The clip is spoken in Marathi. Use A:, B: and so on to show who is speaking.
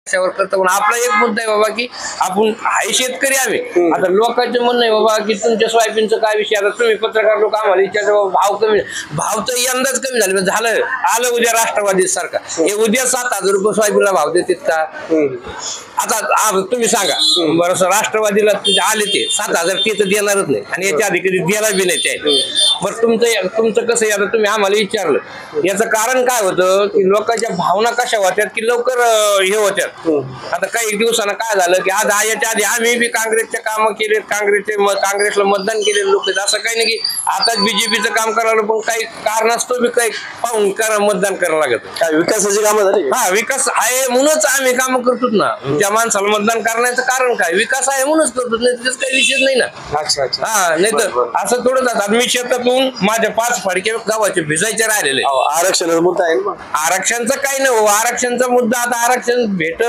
A: त्यावर करतो पण आपला एक मुद्दा आहे बाबा की आपण हाय शेतकरी आम्ही आता लोकांचे म्हणणं आहे बाबा की तुमच्या सोयाबीनचं काय विषय आता तुम्ही पत्रकार लोक आम्हाला विचारतो भाव कमी भाव तर यंदाच कमी झाले झालं आलं उद्या राष्ट्रवादी सरकार हे उद्या 7,000 रुपये सोयाबीनला भाव देतात का आता तुम्ही सांगा बरं राष्ट्रवादीला आले ते 7,000 ते तर देणारच नाही आणि याच्या आधी कधी द्यायला बी नाही ते बरं तुमचं कसं आता तुम्ही आम्हाला विचारलं याचं कारण काय होतं की लोकांच्या भावना कशा होत्यात की लवकर हे होत्यात आता काही दिवसानं काय झालं की आज याच्या आधी आम्ही बी काँग्रेसचे काम केले काँग्रेसला मतदान केलेले लोक असं काही नाही की आताच बीजेपीचं काम करायला पण काही कारणास्तव बी काही पाहून मतदान करायला लागत
B: काय विकासाची कामं झाली
A: हा विकास आहे म्हणूनच आम्ही काम करतो ना त्या माणसाला मतदान करण्याचं कारण काय विकास आहे म्हणूनच करतो नाही त्याच काही विषय नाही ना
B: अच्छा अच्छा
A: हा नाही तर असं थोडं जातात मी शेतातून माझ्या 5 फडके गावाचे भिजायचे राहिलेले
B: आरक्षणाचा मुद्दा आहे ना
A: आरक्षणचं काही नाही हो आरक्षणचा मुद्दा आता आरक्षण भेटत